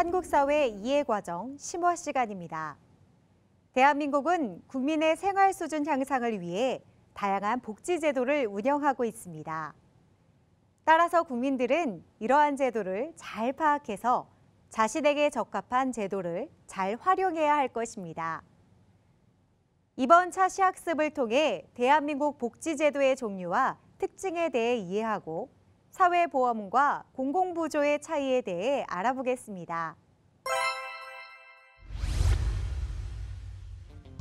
한국사회 이해과정 심화 시간입니다. 대한민국은 국민의 생활 수준 향상을 위해 다양한 복지 제도를 운영하고 있습니다. 따라서 국민들은 이러한 제도를 잘 파악해서 자신에게 적합한 제도를 잘 활용해야 할 것입니다. 이번 차시 학습을 통해 대한민국 복지제도의 종류와 특징에 대해 이해하고 사회보험과 공공부조의 차이에 대해 알아보겠습니다.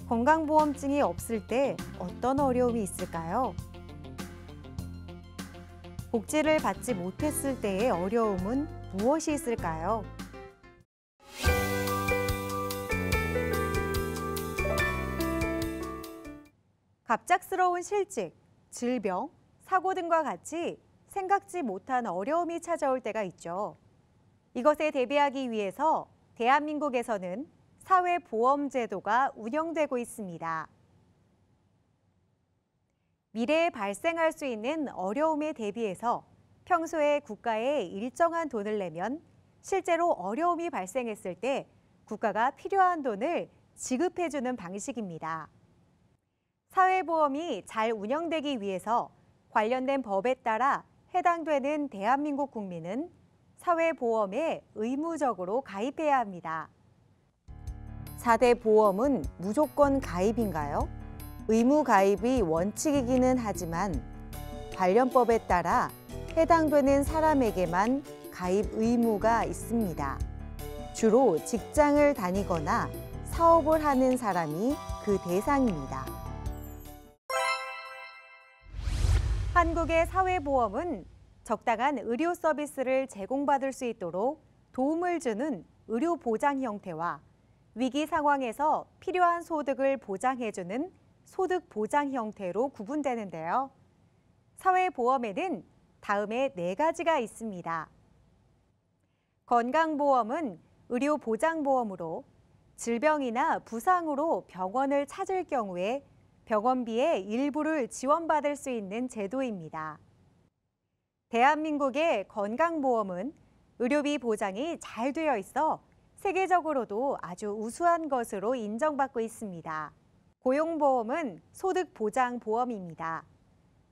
건강보험증이 없을 때 어떤 어려움이 있을까요? 복지를 받지 못했을 때의 어려움은 무엇이 있을까요? 갑작스러운 실직, 질병, 사고 등과 같이 생각지 못한 어려움이 찾아올 때가 있죠. 이것에 대비하기 위해서 대한민국에서는 사회보험제도가 운영되고 있습니다. 미래에 발생할 수 있는 어려움에 대비해서 평소에 국가에 일정한 돈을 내면 실제로 어려움이 발생했을 때 국가가 필요한 돈을 지급해주는 방식입니다. 사회보험이 잘 운영되기 위해서 관련된 법에 따라 해당되는 대한민국 국민은 사회보험에 의무적으로 가입해야 합니다. 4대 보험은 무조건 가입인가요? 의무 가입이 원칙이기는 하지만 관련법에 따라 해당되는 사람에게만 가입 의무가 있습니다. 주로 직장을 다니거나 사업을 하는 사람이 그 대상입니다. 한국의 사회보험은 적당한 의료 서비스를 제공받을 수 있도록 도움을 주는 의료 보장 형태와 위기 상황에서 필요한 소득을 보장해주는 소득 보장 형태로 구분되는데요. 사회보험에는 다음의 4가지가 있습니다. 건강보험은 의료보장보험으로 질병이나 부상으로 병원을 찾을 경우에 병원비의 일부를 지원받을 수 있는 제도입니다. 대한민국의 건강보험은 의료비 보장이 잘 되어 있어 세계적으로도 아주 우수한 것으로 인정받고 있습니다. 고용보험은 소득보장보험입니다.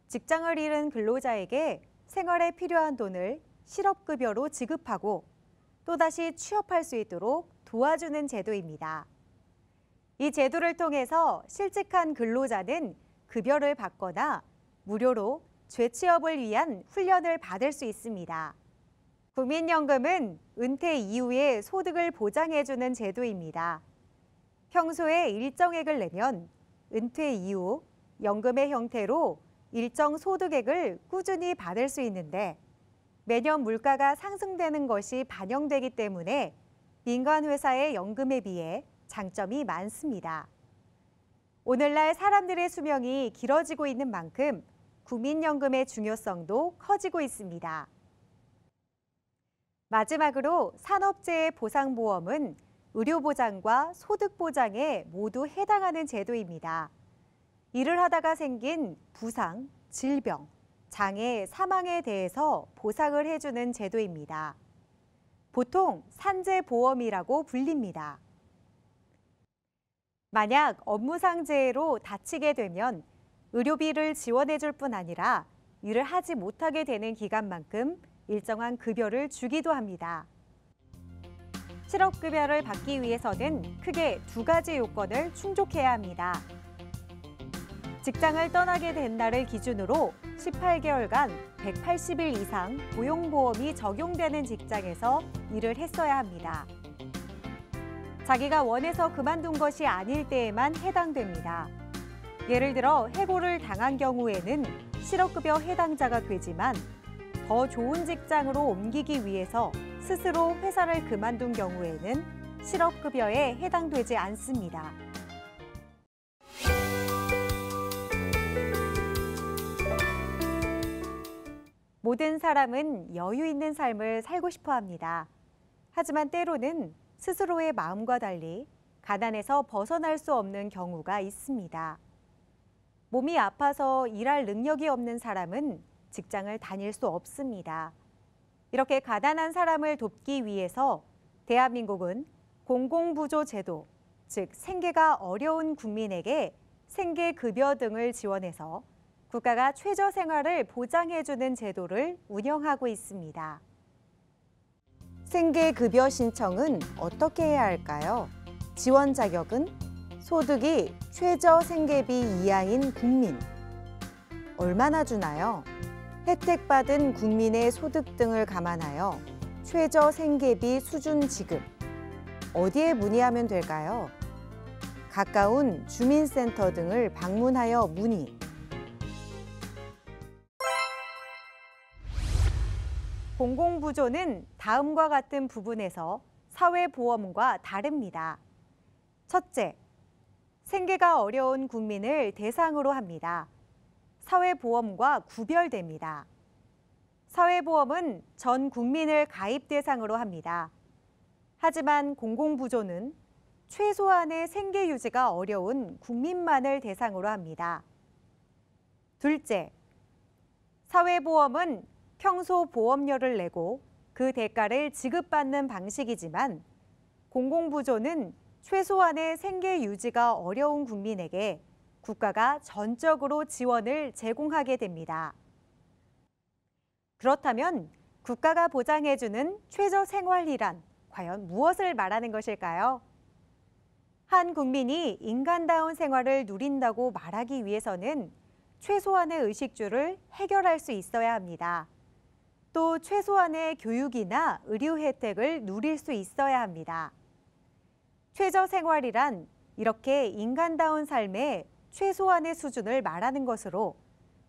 직장을 잃은 근로자에게 생활에 필요한 돈을 실업급여로 지급하고 또다시 취업할 수 있도록 도와주는 제도입니다. 이 제도를 통해서 실직한 근로자는 급여를 받거나 무료로 재취업을 위한 훈련을 받을 수 있습니다. 국민연금은 은퇴 이후에 소득을 보장해주는 제도입니다. 평소에 일정액을 내면 은퇴 이후 연금의 형태로 일정 소득액을 꾸준히 받을 수 있는데 매년 물가가 상승되는 것이 반영되기 때문에 민간 회사의 연금에 비해 장점이 많습니다. 오늘날 사람들의 수명이 길어지고 있는 만큼 국민연금의 중요성도 커지고 있습니다. 마지막으로 산업재해 보상보험은 의료보장과 소득보장에 모두 해당하는 제도입니다. 일을 하다가 생긴 부상, 질병, 장애, 사망에 대해서 보상을 해주는 제도입니다. 보통 산재보험이라고 불립니다. 만약 업무상 재해로 다치게 되면 의료비를 지원해줄 뿐 아니라 일을 하지 못하게 되는 기간만큼 일정한 급여를 주기도 합니다. 실업급여를 받기 위해서는 크게 2가지 요건을 충족해야 합니다. 직장을 떠나게 된 날을 기준으로 18개월간 180일 이상 고용보험이 적용되는 직장에서 일을 했어야 합니다. 자기가 원해서 그만둔 것이 아닐 때에만 해당됩니다. 예를 들어 해고를 당한 경우에는 실업급여 해당자가 되지만 더 좋은 직장으로 옮기기 위해서 스스로 회사를 그만둔 경우에는 실업급여에 해당되지 않습니다. 모든 사람은 여유 있는 삶을 살고 싶어 합니다. 하지만 때로는 스스로의 마음과 달리 가난에서 벗어날 수 없는 경우가 있습니다. 몸이 아파서 일할 능력이 없는 사람은 직장을 다닐 수 없습니다. 이렇게 가난한 사람을 돕기 위해서 대한민국은 공공부조 제도, 즉 생계가 어려운 국민에게 생계급여 등을 지원해서 국가가 최저생활을 보장해주는 제도를 운영하고 있습니다. 생계급여 신청은 어떻게 해야 할까요? 지원 자격은 소득이 최저생계비 이하인 국민. 얼마나 주나요? 혜택받은 국민의 소득 등을 감안하여 최저생계비 수준 지급. 어디에 문의하면 될까요? 가까운 주민센터 등을 방문하여 문의. 공공부조는 다음과 같은 부분에서 사회보험과 다릅니다. 첫째, 생계가 어려운 국민을 대상으로 합니다. 사회보험과 구별됩니다. 사회보험은 전 국민을 가입 대상으로 합니다. 하지만 공공부조는 최소한의 생계 유지가 어려운 국민만을 대상으로 합니다. 둘째, 사회보험은 평소 보험료를 내고 그 대가를 지급받는 방식이지만 공공부조는 최소한의 생계 유지가 어려운 국민에게 국가가 전적으로 지원을 제공하게 됩니다. 그렇다면 국가가 보장해주는 최저생활이란 과연 무엇을 말하는 것일까요? 한 국민이 인간다운 생활을 누린다고 말하기 위해서는 최소한의 의식주를 해결할 수 있어야 합니다. 또 최소한의 교육이나 의료 혜택을 누릴 수 있어야 합니다. 최저생활이란 이렇게 인간다운 삶의 최소한의 수준을 말하는 것으로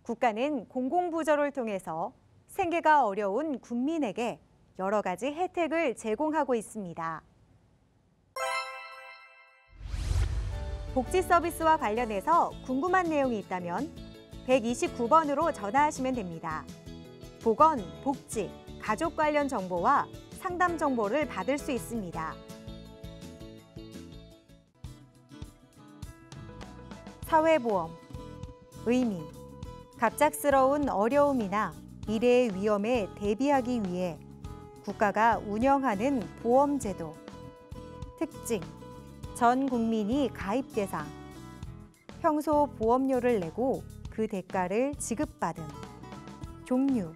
국가는 공공부조를 통해서 생계가 어려운 국민에게 여러 가지 혜택을 제공하고 있습니다. 복지 서비스와 관련해서 궁금한 내용이 있다면 129번으로 전화하시면 됩니다. 보건, 복지, 가족 관련 정보와 상담 정보를 받을 수 있습니다. 사회보험, 의미, 갑작스러운 어려움이나 미래의 위험에 대비하기 위해 국가가 운영하는 보험제도. 특징, 전 국민이 가입 대상. 평소 보험료를 내고 그 대가를 지급받음. 종류,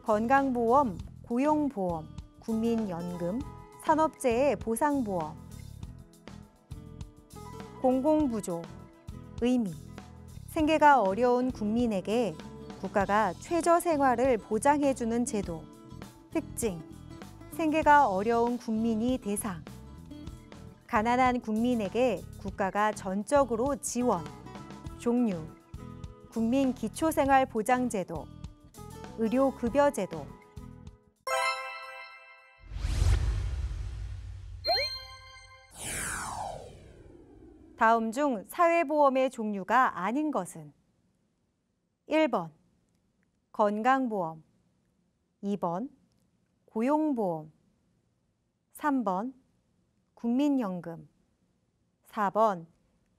건강보험, 고용보험, 국민연금, 산업재해 보상보험. 공공부조, 의미, 생계가 어려운 국민에게 국가가 최저생활을 보장해주는 제도. 특징, 생계가 어려운 국민이 대상. 가난한 국민에게 국가가 전적으로 지원. 종류, 국민기초생활보장제도, 의료급여제도. 다음 중 사회보험의 종류가 아닌 것은 1번, 건강보험, 2번, 고용보험, 3번, 국민연금, 4번,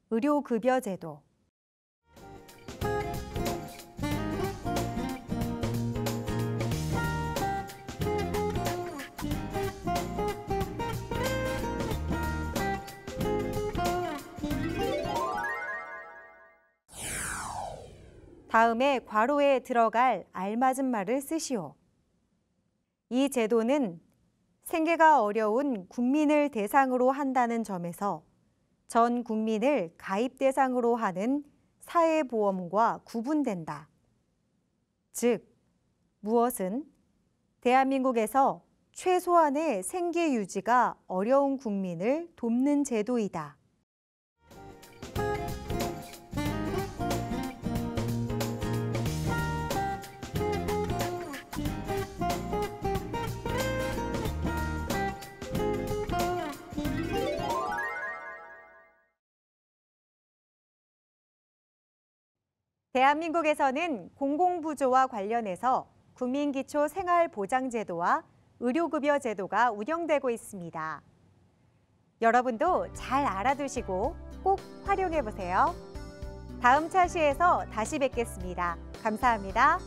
의료급여제도. 다음에 괄호에 들어갈 알맞은 말을 쓰시오. 이 제도는 생계가 어려운 국민을 대상으로 한다는 점에서 전 국민을 가입 대상으로 하는 사회보험과 구분된다. 즉, 무엇은 대한민국에서 최소한의 생계 유지가 어려운 국민을 돕는 제도이다. 대한민국에서는 공공부조와 관련해서 국민기초생활보장제도와 의료급여제도가 운영되고 있습니다. 여러분도 잘 알아두시고 꼭 활용해보세요. 다음 차시에서 다시 뵙겠습니다. 감사합니다.